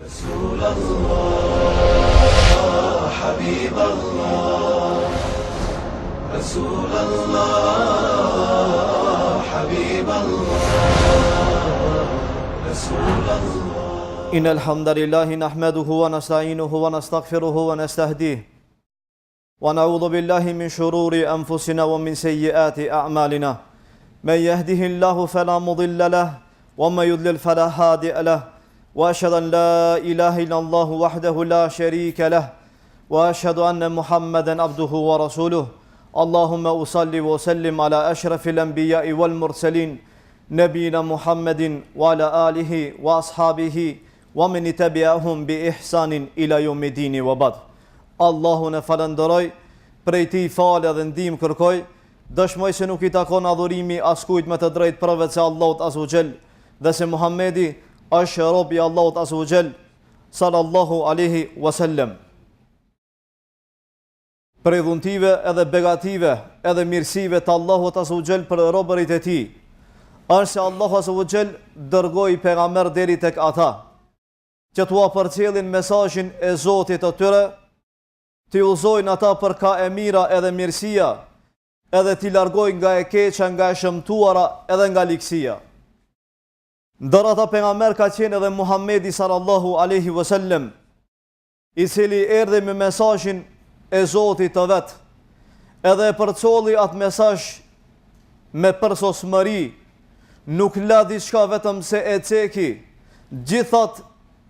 رسول الله حبيب الله رسول الله حبيب الله رسول الله إن الحمد لله نحمده ونستعينه ونستغفره ونستهديه ونعوذ بالله من شرور أنفسنا ومن سيئات أعمالنا من يهده الله فلا مضل له ومن يضلل فلا هادي له وأشهد أن لا إله إلا الله وحده لا شريك له وأشهد أن محمدا عبده ورسوله اللهم أصلي وسلم على أشرف الأنبياء والمرسلين نبينا محمد وعلى آله وأصحابه ومن تبعهم بإحسان إلى يوم الدين وبعد. Allahun e falenderoj, prej tij falë dhe ndihmë kërkoj, dëshmoj se nuk I takon adhurimi askujt me të drejtë përveç se Allahut azza wa xal, dhe se Muhamedi është rob I Allahut azza wa xal, sallallahu alaihi wasallam. Prej dhuntive edhe begative edhe mirësive të Allahut azza wa xal për robërit e tij, është se Allahu azza wa xal dërgoi pejgamber deri tek ata, që t'ua përcjellin mesazhin e Zotit të tyre, t'i uzojnë ata për ka e mira edhe mirësia, edhe t'i largojnë nga e keqa, nga e shëmtuara edhe nga likësia. Ndër ata pejgamber ka qenë edhe Muhamedi sallallahu alaihi wasallam, I cili erdhi me mesazhin e Zotit të vet, edhe e përcolli atë mesazh me përsosmëri, nuk la diçka vetëm se e ceki gjithat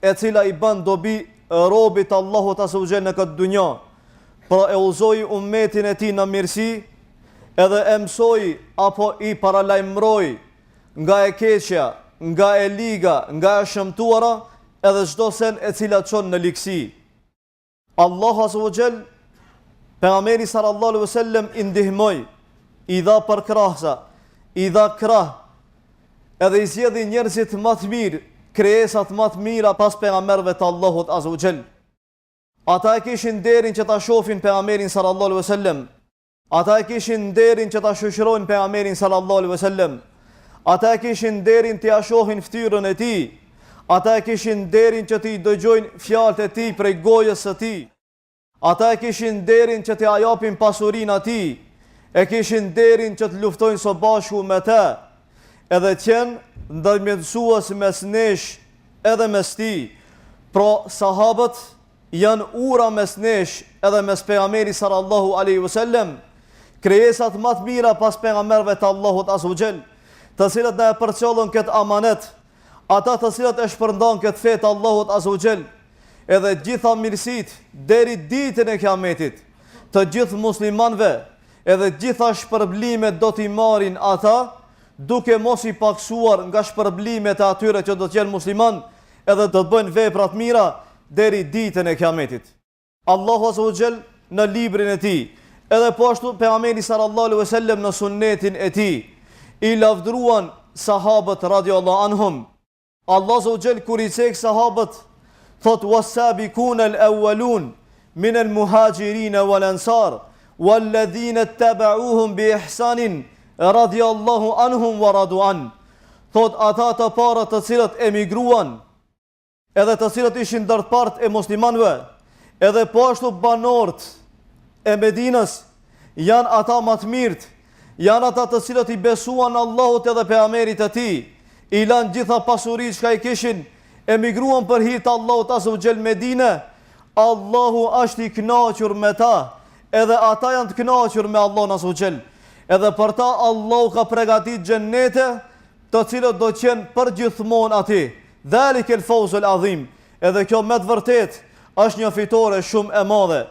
e cila I bën dobi robit Allahut azza wa xal në këtë dunja, pra e uzoi ummetin e tij në mirësi, edhe e mësoi apo I paralajmëroi nga e keqja, nga e liga, nga e shëmtuara, edhe çdo sen e cila çon në likësi. Allahu azza wa xal pejgamberi sallallahu alaihi wasallam I ndihmoi, I dha për krahsa, I dha krah, edhe I zgjedhi njerëzit më të mirë, krijesat më të mira pas pejgamberëve të Allahut azza wa xal. Ata e kishin nderin që ta shohin pejgamberin sallallahu alaihi wasallam. Ata e kishin nderin që ta shoqërojnë pejgamberin sallallahu alaihi wasallam. Ata e kishin nderin të ja shohin fytyrën e tij. Ata e kishin nderin që t'i dëgjojnë fjalët e tij prej gojës së tij. Ata e kishin nderin që t'i japin pasurinë atij. E kishin nderin që të luftojnë së bashku me të. Edhe qenë ndërmjetësues mes nesh edhe mes tij. Pra sahabët janë ura mes nesh edhe mes pejgamberit sallallahu alaihi wasallam, krijesat më të mira pas pejgamberëve të Allahut azza wa xal, të cilët na e përcollën këtë amanet, ata të cilët e shpërndan këtë fe të Allahut azza wa xal, edhe gjitha mirësit deri ditën e Kiametit, të gjithë muslimanëve, edhe gjitha shpërblimet do t'i marrin ata, duke mos I paksuar nga shpërblimet e atyre që do të jenë musliman, edhe do të bëjnë vepra të mira deri ditën e Kiametit. Allahu azza wa xal në librin e tij, edhe po ashtu pejgamberi sallallahu alaihi wasallam në sunnetin e tij, I lavdruan sahabët radhiyallahu anhum. Allah azza wa xal kur I cek sahabët, thot was-sabiquna al-awwalun min al-muhajirin wal-ansar wal-ladhina ittaba'uuhum bi ihsanin radhiyallahu anhum wa radu an. Thot ata të parët të cilët emigruan, edhe të cilët ishin ndërpart e muslimanëve, edhe po ashtu banorët e Medinës, janë ata më të mirët, janë ata të cilët I besuan Allahut edhe pejgamberit e tij, I lanë gjitha pasuritë që I kishin, emigruan për hir të Allahut azza wa xal Medinë. Allahu është I kënaqur me ta, edhe ata janë të kënaqur me Allahun azza wa xal. Edhe për ta Allahu ka përgatitur xhenete, të cilët do të jenë përgjithmonë atij. Dhalika al-fawzul azim. Edhe kjo me të vërtet është një fitore shumë e madhe.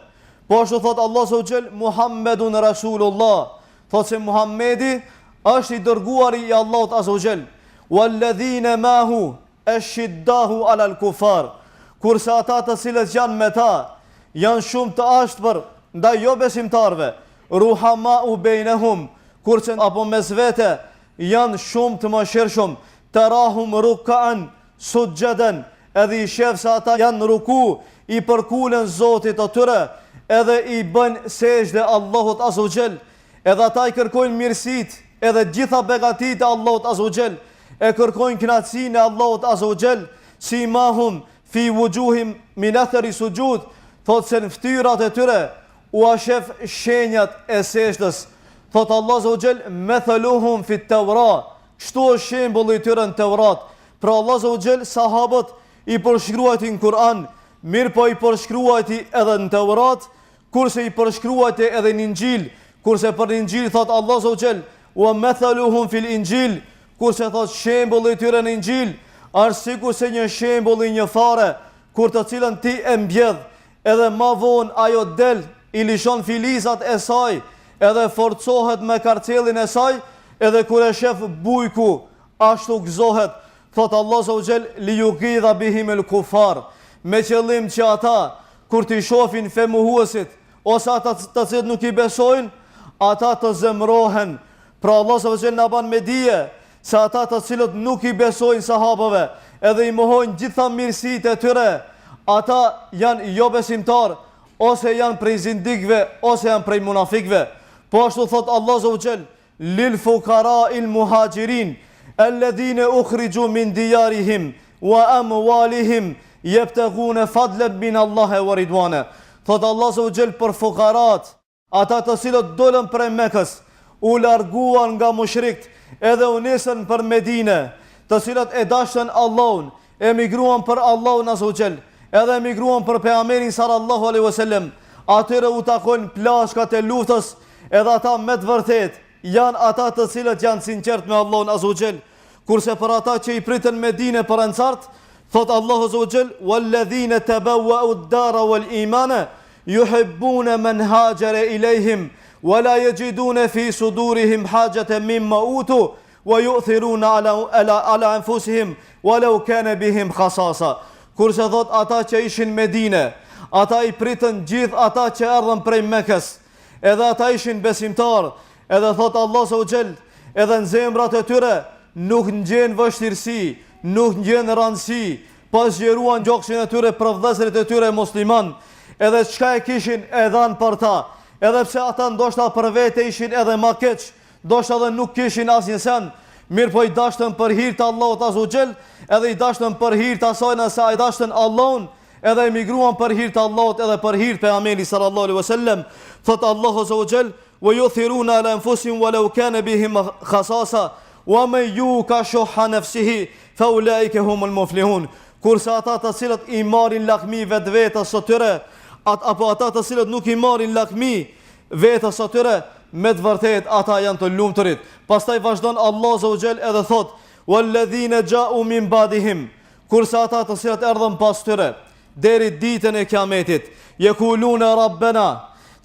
Po ashtu thot Allah azza wa xal Muhammedun Rasulullah. Thot se Muhammedi është I dërguari I Allahut azza wa xal. Walladhina ma'hu ashiddahu 'ala al-kufar. Kurse ata të cilët janë me ta janë shumë të ashtër ndaj jo besimtarve. Ruhama'u bainahum. Kurse apo mes vete janë shumë të mëshirshëm. Tarahum ruk'an sujjadan, edhe I shef se ata janë ruku, I përkulen Zotit të tyre, edhe I bën sejdë Allahut azza wa xal, edhe ata I kërkojnë mirësit, edhe gjitha begatit e Allahut azza wa xal, e kërkojnë kënaqësinë e Allahut azza wa xal, simahum fi wujuhim min athari sujud, thot se në ftyrat e tyre u ashef shenjat e sejdës. Thot Allah Azza wa Jall, mathaluhum fi at-Tawrat, kështu është shembulli i tyre në Teurat. Pra Allah Azza wa Jall sahabët i përshkruajti në Kur'an, mirë po i përshkruajti edhe në Teurat, kurse i përshkruajti edhe në Injil, kurse për Injil thot Allah Azza wa Jall, wa mathaluhum fil Injil, kurse thot shembulli i tyre në Injil, është sikur se një shembull i një fare, kur të cilën ti e mbjedh, edhe ma vonë ajo del, i lishon filizat e saj, edhe forcohet me karcelin e saj, edhe kur e shef bujku, ashtu gëzohet, thot Allah Azza wa Jall, li yughidha bihim el kufar, me qëllim që ata, kur t'i shofin femuhuesit, ose ata të cilët nuk i besojnë, ata të zemrohen. Pra Allah Azza wa Jall na ban me dije, se ata të cilët nuk i besojnë sahabëve, edhe i mohojnë gjitha mirësitë e tyre, ata janë jo besimtar, ose janë prej zindikve, ose janë prej munafikve. Po ashtu thot Allah Azza wa Jall, lil fukara il muhajirin, alladhina ukhriju min diyarihim wa amwalihim yabtaghuna fadlan min Allah wa ridwana. Thot Allah Azza wa Jall për fukarat, ata të cilët dolën prej Mekës, u larguan nga mushrikt, edhe u nisën për Medine, të cilët e dashën Allahun, emigruan për Allahun Azza wa Jall, edhe emigruan për pejgamberin sallallahu alaihi wasallam. Atyre u takojnë plashkat e luftës, edhe ata me të vërtet janë ata të cilët janë sinqert me Allahun Azza wa Jall. Kurse për ata që i pritën Medine për ansart, thot Allahu Azza wa Jall, walladhina tabawwa'u ad-dara wal imana yuhibbuna man hajara ilayhim wala yajiduna fi sudurihim hajatan mimma utu wa yu'thiruna ala anfusihim walau kana bihim khasasa. Kurse thot ata që ishin Medine, ata i pritën gjithë ata që erdhën prej Mekës, edhe ata ishin besimtar, edhe thot Allah Azza wa Jall, edhe në zemrat e tyre nuk ngjen vështirësi, nuk ngjen rëndësi, pas zgjeruan gjoksin e tyre për vëllezërit e tyre musliman, edhe çka e kishin e dhanë për ta, edhe pse ata ndoshta për vete ishin edhe ma keq, ndoshta edhe nuk kishin asnjë sen, mirë po i dashtën për hir të Allahut Azza wa Jall, edhe i dashtën për hir të asaj nëse ai dashtën Allahun, edhe emigruan për hir të Allahut edhe për hir të pejgamberit sallallahu alaihi wasallam. Thot Allahu Azza wa Jall, wa yuthiruna ala anfusihim walau kana bihim khasasa wa man yuka shuha nafsihi fa ulaika humul muflihun. Kurse ata të cilët i marrin lakmi vetvetes së tyre, apo ata të cilët nuk i marrin lakmi vetes së tyre, me të vërtet ata janë të lumturit. Pastaj vazhdon Allah Azza wa Jall edhe thot, walladhina ja'u min ba'dihim, kurse ata të cilët erdhën pas tyre, deri ditën e kiametit, yekuluna rabbana,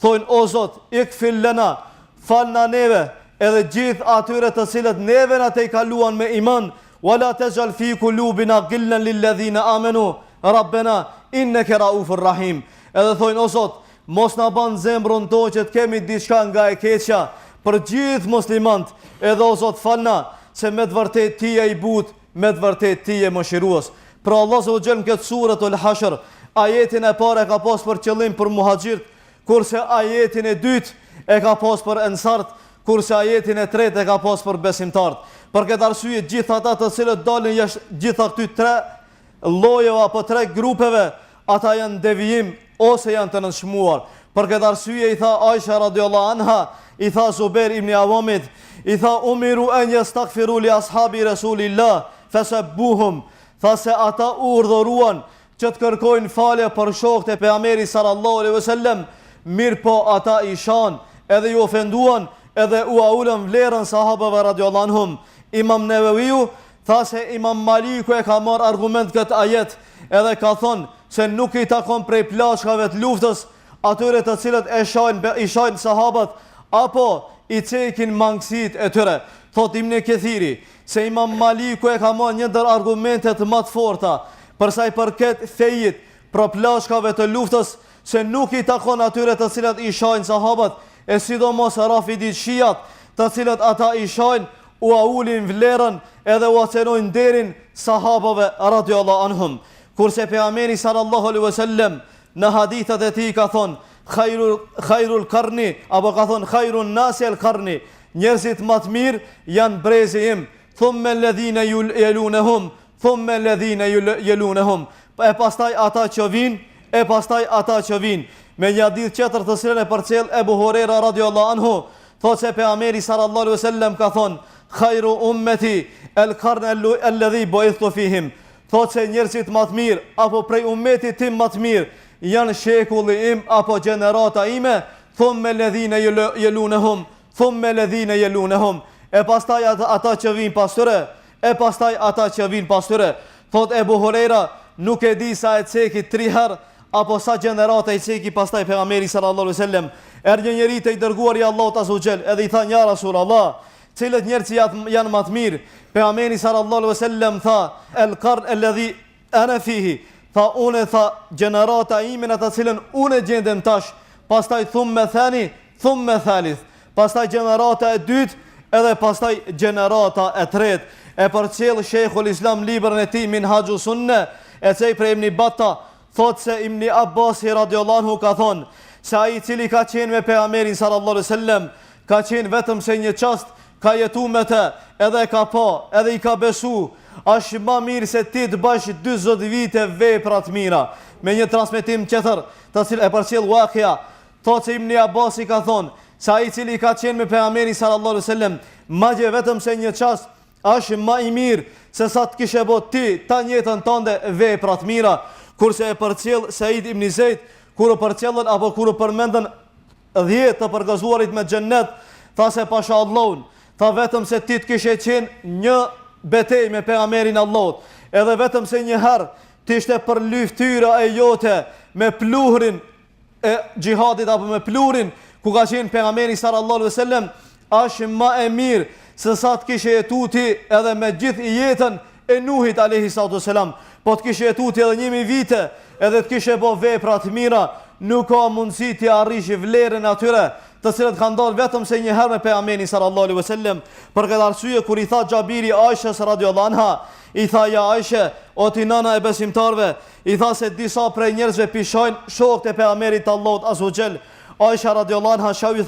thonë o Zot, ikfir lana, falna neve, edhe gjithë atyre të cilët neve na te i kaluan me iman, wala tajal fi qulubina ghillan lil ladhina amanu, rabbana innaka raufur rahim. Edhe thonë o Zot, mos na ban zemrën tonë që të kemi diçka nga e keqja për gjithë muslimant, edhe o Zot falna, se me të vërtet ti je i but, me të vërtet ti je mëshirues. Pra Allah Azza wa Jall në këtë suratul Hashr, ajetin e parë ka pas për qëllim për muhaxhirt, kurse ajetin e dytë e ka pas për ensart, kurse ajetin e tretë e ka pas për besimtarët. Për këtë arsye gjithë ata të cilët dalin jashtë gjitha këty tre llojeve apo tre grupeve, ata janë devijim ose janë të nënshmuar. Për këtë arsye i tha Aisha radhiyallahu anha, i tha Zubair ibn Awamit, i tha umiru an yastaghfiru li ashabi Rasulillah fasabbuhum, tha se ata urdhëruan që të kërkojnë falje për shokët e pejgamberit sallallahu alaihi wasallam, mirë po ata i shan, edhe ju ofenduan, edhe u ulën vlerën sahabëve radhiyallahu anhum. Imam Neveviu tha se Imam Maliku e ka marrë argument këtë ajet, edhe ka thonë se nuk i takon prej plashkave të luftës atyre të cilët i shajnë sahabët, apo i cekin mangësit e tyre. Thot Ibn Kathiri se Imam Maliku e ka marrë një ndër argumentet më të forta përsa i përket fejit për plashkave të luftës, se nuk i takon atyre të cilët i shajnë sahabët, e sidomos rafidit shijat, të cilët ata i shajnë, u aulin vlerën edhe u acenojnë derin sahabëve radhiyallahu anhum. Kurse pejgamberi sallallahu alaihi wasallam në hadithat e tij ka thonë khairul qarni, apo ka thonë khairun nasi al qarni, njerëzit më të mirë janë brezi im, thumma alladhina yalunhum, thumma alladhina yalunhum. e pastaj ata që vinë, e pastaj ata që vinë. Me një hadith tjetër të cilën e përcjell Ebu Huraira radhiyallahu anhu, thotë se pejgamberi sallallahu alaihi wasallam ka thonë: "Khairu ummati al-qarn alladhi bu'ithtu fihim." Thotë se njerëzit më të mirë apo prej ummetit tim më të mirë janë shekulli im apo gjenerata ime, thumma alladhina yalunhum, thumma alladhina yalunhum. E pastaj ata që vinë pas tyre, e pastaj ata që vinë pas tyre. Thotë Ebu Huraira, nuk e di sa e ceki 3 herë apo sa gjenerata i ceki pastaj pejgamberi sallallahu alaihi wasallam. Erdhi një njeri te i dërguari i Allahut azza wa jall, edhe i tha: "Ja Rasulullah, cilët njerëz janë më të mirë?" Pejgamberi sallallahu alaihi wasallam tha: "El-qarn alladhi ana fihi." Tha: "Unë tha gjenerata ime në të cilën unë gjendem tash." Pastaj thumma thani, thumma thalith. Pastaj gjenerata e dytë, edhe pastaj gjenerata e tretë. E përcjell Sheikhul Islam librin e tij Minhajus Sunne, e cej për Ibn Battah, thotë se Ibn Abbas radhiyallahu anhu ka thonë se ai i cili ka qenë me pejgamberin sallallahu alaihi wasallam ka qenë vetëm se një çast, ka jetu me të, edhe ka pa, edhe i ka besu, është më mirë se ti të bash 40 vite vepra të mira. Me një transmetim tjetër, të cilë e përcjell Waqia, thotë se Ibn Abbas i ka thonë se ai i cili ka qenë me pejgamberin sallallahu alaihi wasallam, madje vetëm se një çast, është më i mirë se sa të kishe bot ti ta jetën tënde vepra të mira. Kurse e përcjell Said ibn Zeid, kur u përcjellën apo kur u përmendën 10 të përgëzuarit me xhennet, tha se pasha Allahun, tha vetëm se ti të kishe qenë një betejë me pejgamberin Allahut, edhe vetëm se një herë ti ishte për luftyra e jote me pluhurin e xhihadit apo me pluhurin ku ka qenë pejgamberi sallallahu alaihi wasallam, është më e mirë se sa të kishe jetu ti edhe me gjithë jetën e Nuhit alayhi salatu wasalam. Po të kishe jetu ti edhe 1000 vite, edhe të kishe bo vepra të mira, nuk ka mundësi të arrish vlerën atyre të cilët kanë dalë vetëm se një herë me pejgamberin sallallahu alaihi wasallam. Për këtë arsye kur i tha Xhabiri Aishës radhiyallahu anha, i tha: "Ja Aisha, o ti nana e besimtarve", i tha se disa prej njerëzve pishojnë shokët e pejgamberit Allahut azza wa jall. Aisha radhiyallahu anha shawi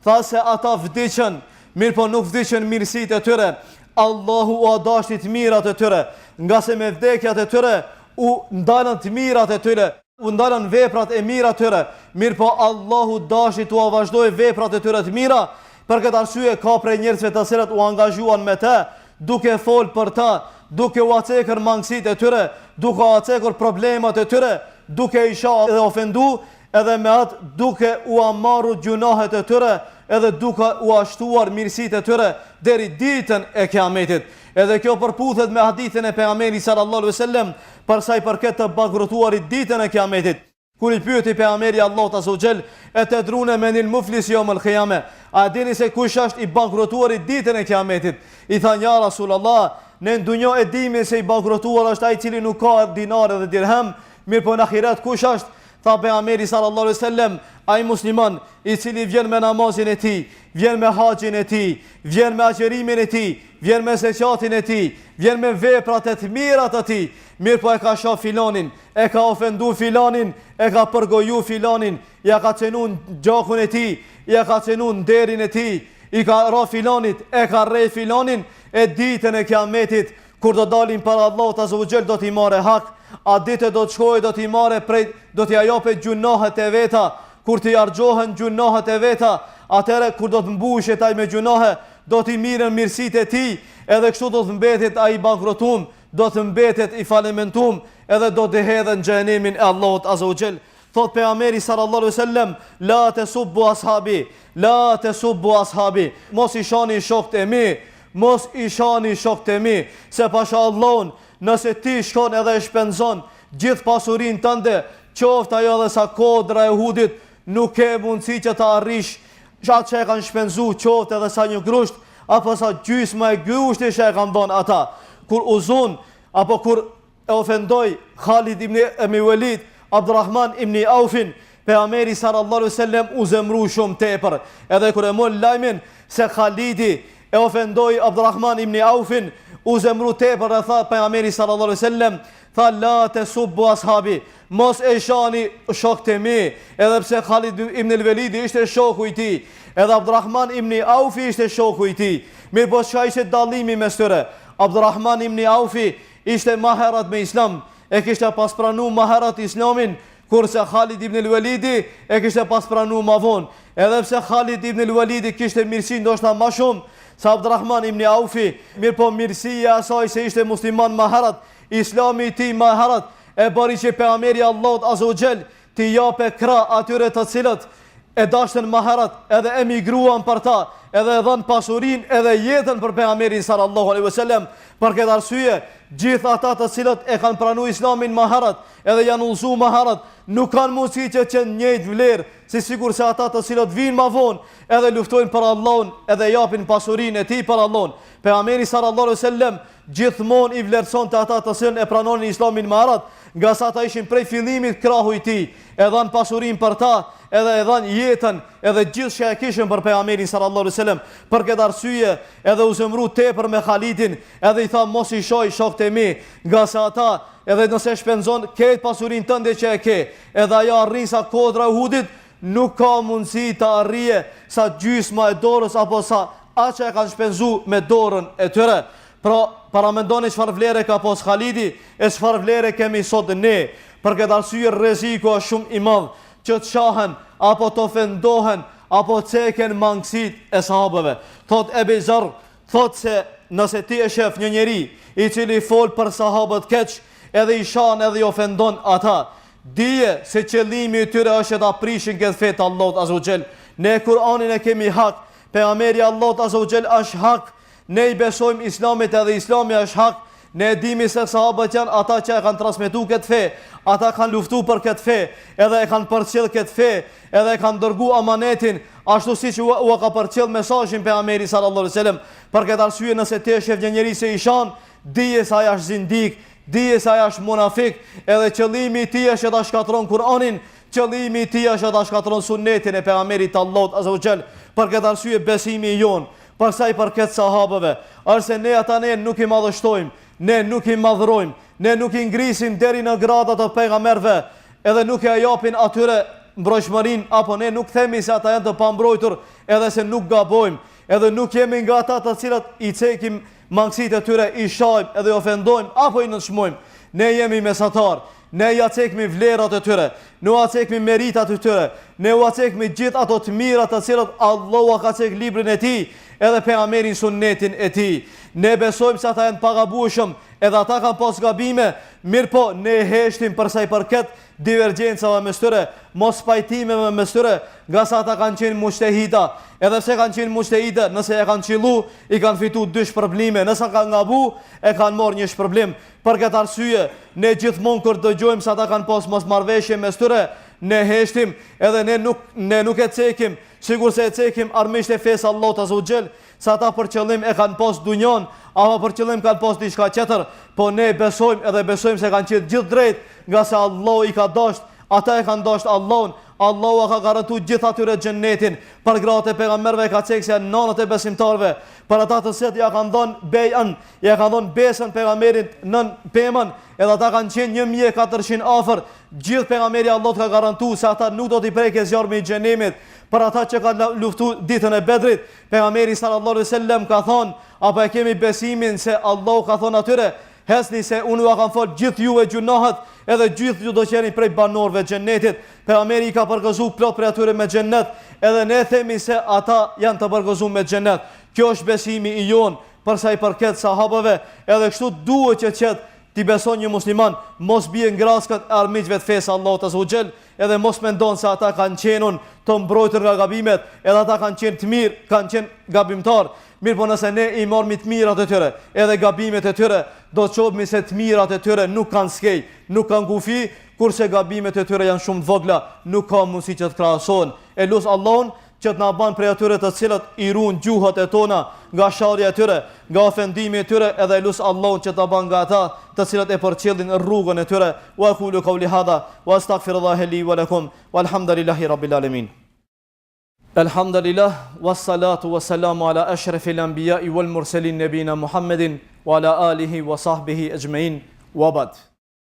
tha se ata vdiqën, mirë po nuk vdiqën mirësitë e tyre. Allahu u dashti të mirat e tyre, nga se me vdekjat e tyre u ndalën të mirat e tyre, u ndalën veprat e mira të tyre, mirë po Allahu dashti të vazhdoj veprat e tyre të mira. Për këtë arsye ka prej njerëzve të cilët u angazhuan me të, duke fol për ta, duke u acekër mangësitë e tyre, duke u acekër problemat e tyre, duke isha edhe ofendu, edhe me atë duke u amarru gjunahet e tyre, edhe duke u ashtuar mirësitë e tyre deri ditën e Kiametit. Edhe kjo përputhet me hadithin e pejgamberit sallallahu alaihi wasallam për sa i përket të bankrotuarit ditën e Kiametit. Kur i pyeti pejgamberi Allahut azza wa jall: "E tadruna men al-muflis yawm al-qiyamah?" A dini se kush është i bankrotuarit ditën e Kiametit? I thanë: "Ja Rasulullah, ne në dunjë e dimi se i bankrotuar është ai i cili nuk ka dinar dhe dirham, mirë po në ahiret kush është?" Tha pejgamberi sallallahu alaihi wasallam: "Ai musliman i cili vjen me namazin e tij, vjen me haxhin e tij, vjen me agjërimin e tij, vjen me zakatin e tij, vjen me veprat e të mira të tij, mirë po e ka shoh filanin, e ka ofendu filanin, e ka përgoju filanin, ja ka cenu gjakun e tij, ja ka cenu nderin e tij, i ka ra filanit, e ka rrej filanin, e ditën e Kiametit kur do dalin para Allahut azza wa jall do t'i marrë hak, a ditë do të shkojë do t'i marrë prej, do t'i japë gjunohet e veta. Kur t'i argjohen gjunohet e veta, atëre kur do të mbushet ai me gjunohe, do t'i mirën mirësitë e tij, edhe kështu do të mbetet ai bankrotum, do të mbetet i falimentum, edhe do të hedhen në xhenemin e Allahut azza wa jall. Thot pejgamberi sallallahu alaihi wasallam: "La tasubbu ashabi, la tasubbu ashabi." Mos i shani shokët e mi, mos i shani shokët e mi, se pasha Allahun, nëse ti shkon edhe e shpenzon gjithë pasurinë tënde, qoftë ajo edhe sa kodra e Uhudit, nuk ke mundësi që ta arrish atë që e kanë shpenzu, qoftë edhe sa një grusht, apo sa gjysma e grushti që e kanë dhënë ata. Kur uzun, apo kur e ofendoi Khalid ibn Abi Walid, Abdurrahman ibn Aufin, pejgamberi sallallahu alaihi wasallam u zemru shumë tepër. Edhe kur e mol lajmin se Khalidi e ofendoi Abdurrahman ibn Aufin, u zemru tepër dhe tha pejgamberi sallallahu alaihi wasallam: "Tha la tasubbu ashabi." Mos e shani shokët e mi, edhe pse Khalid ibn al-Walid ishte shoku i tij, edhe Abdurrahman ibn Aufi ishte shoku i tij. Mirë po çka ishte dallimi mes tyre? Abdurrahman ibn Aufi ishte më herët me Islam, e kishte pas pranu më herët islamin, kurse Khalid ibn al-Walidi e kishte pas pranu më vonë. Edhe pse Khalid ibn al-Walidi kishte mirësi ndoshta më shumë se Abdurrahman ibn Aufi, mirë po mirësia asaj se ishte musliman më herët, islami i tij më herët e bëri që pejgamberi Allahut azza wa xal t'i jape krah atyre të cilët e dashtën më herët, edhe emigruan për ta, edhe e dhanë pasurin edhe jetën për pejgamberin sallallahu alaihi wasallam. Për këtë arsye, gjithë ata të cilët e kanë pranuar islamin më herët, edhe janë udhëzuar më herët, nuk kanë mundësi që të njëjtë vlerë, si sikur se ata të cilët vinë më vonë, edhe luftojnë për Allahun, edhe japin pasurinë e tij për Allahun. Pejgamberi sallallahu alaihi wasallam gjithmonë i vlerësonte ata të cilët e pranonin islamin më herët, nga sa ata ishin prej fillimit krahu i tij, e dhanë pasurinë për ta, edhe e dhanë jetën, edhe gjithë që e kishin për pejgamberin sallallahu alaihi wasallam. Për këtë arsye, edhe u zemru tepër me Khalidin, edhe i tha mos i shoj shokët e mi, nga sa ata edhe nëse shpenzon këtë pasurinë tënde që e ke, edhe ajo arrin sa kodra e Uhudit, nuk ka mundësi të arrije sa gjysma e dorës apo sa atë që e kanë shpenzu me dorën e tyre. Pra, para mendoni çfarë vlere ka pas Khalidi e çfarë vlere kemi sot ne. Për këtë arsye rreziku është shumë i madh që të shahen apo të ofendohen apo ceken mangësit e sahabëve. Thot Ebi Zar, thot se nëse ti e shef një njeri i cili fol për sahabët keq, edhe i shan edhe i ofendon ata, dije se qëllimi i tyre është ta prishin këtë fe të Allahut azza wa xal. Ne Kur'anin e kemi hak, pejgamberi Allahut azza wa xal është hak, ne i besojmë islamit edhe islami është hak. Ne dimi se sahabët janë ata që e kanë transmetuar këtë fe, ata kanë luftuar për këtë fe, edhe e kanë përcjell këtë fe, edhe e kanë dërguar amanetin, ashtu siç u ka përcjell mesazhin pejgamberit sallallahu alaihi wasallam. Për këtë arsye nëse ti e shef një njerëz se i shan, dije se ai është zindik, dije se ai është munafik, edhe qëllimi i tij është ta shkatron Kur'anin, qëllimi i tij është ta shkatron sunetin e pejgamberit Allahut azza wa xal. Për këtë arsye besimi jon, për sa i përket sahabëve, është se ne ata nuk i madhështojmë, ne nuk i madhrojmë, ne nuk i ngrisim deri në gradat e pejgamberëve, edhe nuk e japin atyre mbrojtëmërinë, apo ne nuk themi se ata janë të pambrojtur, edhe se nuk gabojmë, edhe nuk jemi nga ata të cilët i cekim mangësitë e tyre, i shajmë edhe i ofendojmë apo i nënçmojmë. Ne jemi mesatar, ne ja cekmi vlerat e tyre, ne ja cekmi meritat e tyre, ne ja cekmi gjithë ato të mirat të cilët Allahu ka cek librin e tij, edhe pejgamberin sunnetin e tij. Ne besojmë se ata janë pagabueshëm, edhe ata kanë pas gabime, mirë po ne heshtim për sa i përket divergjencave mes tyre, mos pajtimeve mes tyre, nga sa ata kanë qenë mushtehida. Edhe pse kanë qenë mushtehida, nëse e kanë qillu, i kanë fitu 2 shpërblime, nëse kanë gabu, e kanë marrë 1 shpërblim. Për këtë arsye, ne gjithmonë kur dëgjojmë se ata kanë pas mosmarrveshje mes tyre, ne heshtim, edhe ne nuk e cekim, sigur se e cekim armiqt e fesë Allahut azza wa xal, se ata për qëllim e kanë pas dunjon, apo për qëllim kanë pas diçka tjetër, po ne besojmë edhe besojmë se kanë qenë gjithë drejt, nga se Allahu i ka dashur, ata e kanë dashur Allahun. Allahu ka garantuar gjithë atyre xhennetin, për gratë e pejgamberëve ka thënë se nënat e besimtarëve, për ata të cilët ja kanë dhënë bejën, ja kanë dhënë besën pejgamberit nën pemën, edhe ata kanë qenë 1400 afër, gjithë pejgamberi Allahut ka garantuar se ata nuk do t'i prekë zjarmi i xhenemit. Për ata që kanë luftuar ditën e Bedrit, pejgamberi sallallahu alaihi wasallam ka thonë, apo e kemi besimin se Allahu ka thonë atyre, hesni se unë ju kam fal gjithë juve gjunahet, edhe gjithë ju do qeni prej banorëve të xhennetit. Pejgamberi ka përgëzuar plot për atyre me xhennet, edhe ne themi se ata janë të përgëzuar me xhennet. Kjo është besimi i jon për sa i përket sahabëve, edhe kështu duhet që qet ti beson një musliman, mos bie ngraskat e armiqve të fesë Allahut azza wa xal, edhe mos mendon se ata kanë qenun të mbrojtur nga gabimet, edhe ata kanë qenë të mirë, kanë qenë gabimtar. Mirë po nëse ne i marrmi të mirat e tyre, edhe gabimet e tyre, do të shohim se të mirat e tyre nuk kanë skej, nuk kanë kufi, kurse gabimet e tyre janë shumë të vogla, nuk ka mundësi që të krahasohen. E lut Allahun që të na bën prej atyre të cilët i ruajnë gjuhët e tona nga sharrja e tyre, nga ofendimi e tyre, edhe lut Allahun që ta bën nga ata të cilët e përcjellin rrugën e tyre. Wa aqulu qawli hadha wa astaghfirullaha li wa lakum walhamdulillahi rabbil alamin. Alhamdulillah, wassalatu wassalamu ala ashrafil anbiya'i wal mursalin nabina Muhammedin wa ala alihi wa sahbihi ajma'in wa ba'd.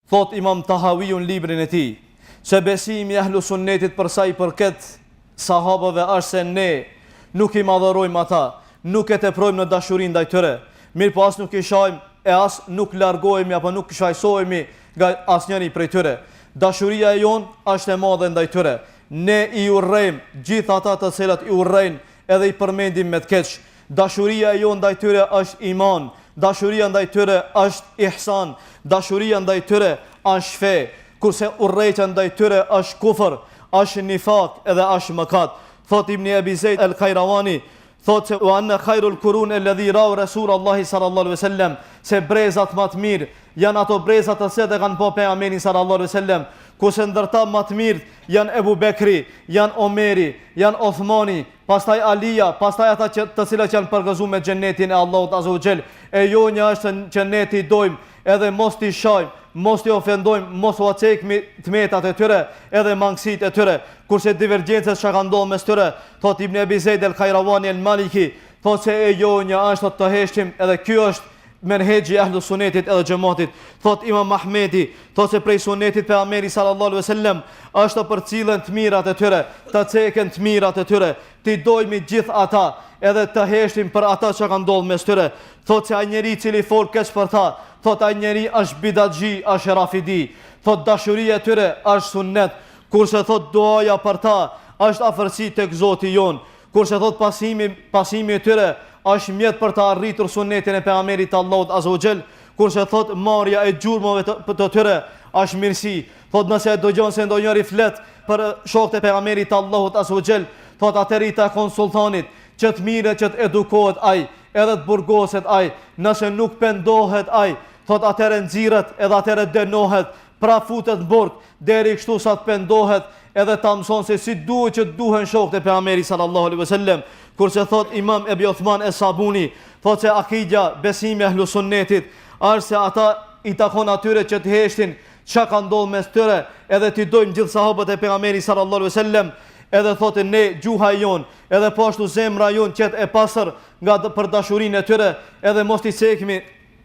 Thot Imam Tahawiun librin e tij, se besimi i ahlu sunnetit për sa i përket sahabëve është se ne nuk i madhërojmë ata, nuk e teprojmë në dashurinë ndaj tyre, mirë po as nuk i shajmë e as nuk largohemi apo nuk shajsohemi nga asnjëri prej tyre. Dashuria e jon është e madhe ndaj tyre. Ne i urrejmë gjithë ata të cilët i urrejnë edhe i përmendim me të keq. Dashuria e jon ndaj tyre është iman. Dashuria ndaj tyre është ihsan. Dashuria ndaj tyre është fe. Kurse urrejtja ndaj tyre është kufër, është nifak edhe është mëkat. Thot Ibn Abi Zeid al-Khairawani, thot se wa anna khairul qurun alladhi ra'a Rasulullah sallallahu alaihi wasallam, se brezat më të mirë janë ato brezat të cilët e kanë pa pejgamberin sallallahu alaihi wasallam. Kurse ndërta më të mirë janë Ebu Bekri, janë Omeri, janë Othmani, pastaj Alia, pastaj ata të cilët janë përgëzuar me xhenetin e Allahut azza wa xal. E jonja është në xheneti dojmë, edhe mos t'i shajmë, mos t'i ofendojmë, mos u acekmi tmetat e tyre, edhe mangësitë e tyre. Kurse divergjencët që kanë ndodhur mes tyre, thot Ibn Abi Zeid al-Khairawani al-Maliki, thot se e jonja është të heshtim, edhe ky është menhexhi ahlu sunetit edhe xhamatit. Thot Imam Ahmedi, thot se prej sunetit pejgamberi sallallahu alaihi wasallam është të përcillen të mirat e tyre, të ceken të mirat e tyre, ti dojmë gjithë ata, edhe të heshtim për ata që kanë ndodhur mes tyre. Thot se ai njeri i cili fol keq për ta, thot ai njeri është bidatxhi, është rafidi. Thot dashuria e tyre është sunnet, kurse thot duaja për ta është afërsi tek Zoti jon. Kurse thot pasimi i tyre është mjet për të arritur sunnetin e pejgamberit Allahut azza wa xal. Kurse thot marrja e gjurmëve të tyre është mirësi. Thot nëse do dëgjon se ndonjëri flet për shokët e pejgamberit Allahut azza wa xal, thot atëri ta konsultanit që të mire që të edukohet ai, edhe të burgoset ai. Nëse nuk pendohet ai, thot atëre nxirret edhe atëre dënohet, pra futet në burg deri kështu sa të pendohet edhe ta mëson se si duhet që duhen shokët e pejgamberit sallallahu alaihi wasallam. Kurse thot Imam Ebi Uthman es-Sabuni, thot se akidja, besimi e ahlu sunnetit është se ata i takon atyre që të heshtin çka ka ndodhur mes tyre, edhe ti dojmë gjithë sahabët e pejgamberit sallallahu alaihi wasallam, edhe thotë ne gjuha jon, edhe po ashtu zemra jon qet e pastër nga për dashurinë e tyre, edhe mos t'i cekmi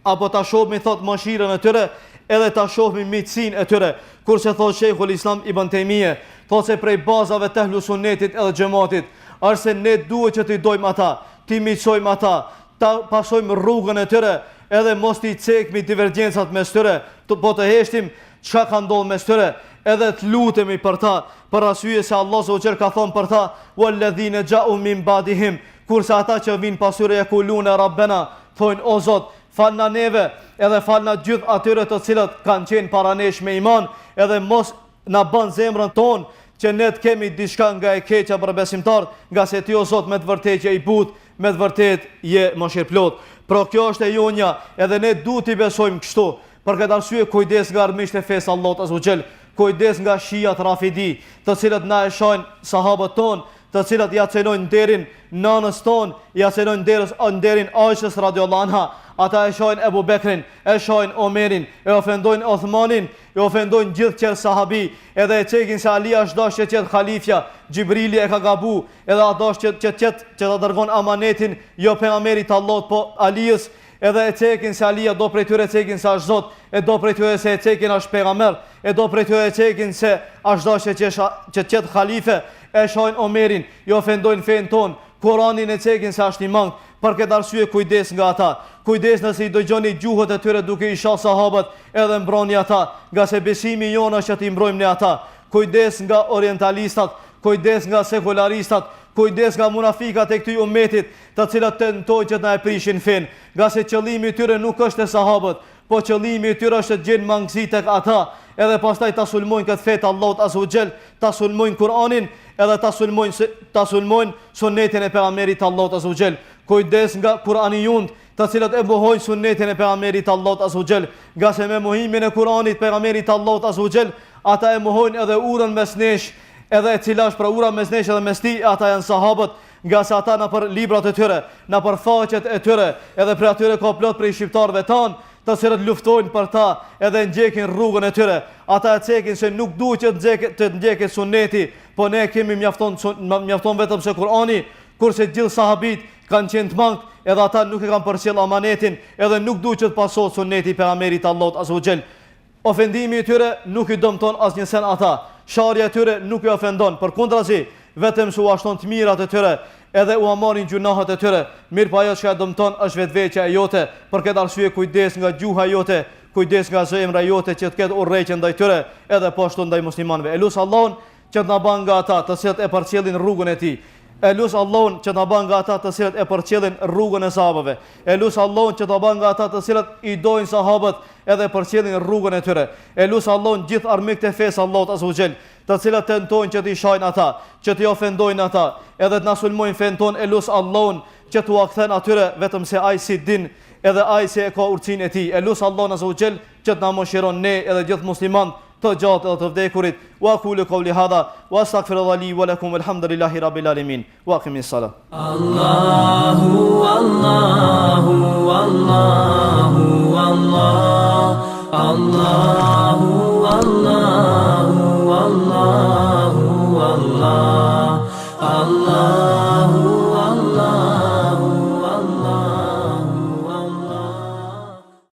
apo ta shohmi thot mëshirën e tyre, edhe ta shohmi miqsinë e tyre. Kurse thot Sheikhul Islam Ibn Taymije, thot se prej bazave të ahlu sunnetit edhe xhamatit është se ne duhet që t'i dojmë ata, t'i miqsojmë ata, ta pasojmë rrugën e tyre, edhe mos t'i cekmi divergjencat mes tyre, po të heshtim çka ka ndodhur mes tyre, edhe të lutemi për ta, për arsye se Allah zotë ka thonë për ta, walladhina ja'u min ba'dihim, kurse ata që vinë pasure yakuluna rabbana, thonë o Zot, falna neve, edhe falna gjithë atyre të cilët kanë qenë para nesh me iman, edhe mos na bën zemrën tonë që ne të kemi diçka nga e keqja për besimtar, nga se ti o Zot me të vërtetë je i butë, me të vërtetë je mëshirëplot. Por kjo është e jonja, edhe ne duhet i besojmë kështu. Për këtë arsye kujdes nga armiqtë e fesë Allahut azza wa xal, kujdes nga shijat rafidi, të cilët na e shohin sahabët ton, të cilët ja cenojnë nderin nanës ton, ja cenojnë nderin Aishës radhiyallahu anha. Ata e shohin Ebu Bekrin, e shohin Omerin, e ofendojnë Othmanin, e ofendojnë gjithë qërë sahabi, edhe e cekin se Ali është dash që qëtë khalifja, Gjibrili e ka gabu, edhe a dash që të dërgon amanetin, jo pejgamberit Allahut, po Alijës, edhe e cekin se Alija do prej tyre cekin se është Zot, e do prej tyre se e cekin është pejgamber, e do prej tyre cekin se është dash që qëtë khalife, e shohin Omerin, i ofendojnë fejnë ton, Kuranin e cekin se është i mangë. Për këtë arsye kujdes nga ata. Kujdes nëse i dëgjoni gjuhët e tyre duke i shah sahabët, edhe mbroni ata, nga se besimi jonë është që ti mbrojmë ne ata. Kujdes nga orientalistat, kujdes nga sekularistat, kujdes nga munafikat e këtij ummetit, të cilët tentojnë që të na e prishin fen, nga se qëllimi i tyre nuk është e sahabët, po qëllimi i tyre është të gjenë mangësi tek ata, edhe pastaj ta sulmojnë këtë fe të Allahut azza wa xal, ta sulmojnë Kur'anin, edhe ta sulmojnë sunnetin e pejgamberit Allahut azza wa xal. Kujdes nga Kur'aniyun, të cilët e mohojnë sunnetin e pejgamberit Allahut azza wa xal, nga se me mohimin e Kur'anit pejgamberit Allahut azza wa xal, ata e mohojnë edhe urën mes nesh, edhe e cila është pra ura mes nesh edhe mes tij, ata janë sahabët, nga se ata në për librat e tyre, në për faqet e tyre, edhe për atyre ka plot prej shqiptarëve tanë, të cilët luftojnë për ta, edhe ndjekin rrugën e tyre. Ata e cekin se nuk duhet që të ndjeket sunneti, po ne kemi mjafton vetëm se Kur'ani, kurse gjithë sahabit kanë qenë të mangët, edhe ata nuk e kanë përcjell amanetin, edhe nuk duhet që të pasohet sunneti pejgamberit Allahut azza wa xal. Ofendimi i tyre nuk i dëmton asnjë sen ata. Sharja e tyre nuk i ofendon, përkundrazi, vetëm se u ashton të mirat e tyre, edhe u amarin gjunahet e tyre. Mirë pa ajo që e dëmton është vetveqja e jote, për këtë arsye kujdes nga gjuha jote, kujdes nga zemra jote që të ketë urrëqe ndaj tyre, edhe po ashtu ndaj muslimanëve. Elus Allahun që të na bën nga ata të cilët e përcjellin rrugën e tij. Elus Allahun që të bën nga ata të cilët e përcjellin rrugën e sahabëve. Elus Allahun që të bën nga ata të cilët i dojnë sahabët edhe përcjellin rrugën e tyre. Elus Allahun gjithë armikët e fesë Allahut azza wa jall, të cilët tentojnë që t'i shajnë ata, që t'i ofendojnë ata, edhe të na sulmojnë fen ton. Elus Allahun që t'u kthen atyre vetëm se ai si din, edhe ai se e ka urtësinë e tij. Elus Allahun azza wa jall që të na mëshiron ne edhe gjithë musliman të gjatë edhe të vdekurit. Wa aqulu qawli hadha wa astaghfirullaha li wa lakum walhamdulillahi rabbil alamin. Wa aqimis salat. Allahu Allahu Allahu Allah. Allahu Allahu Allahu Allah. Allah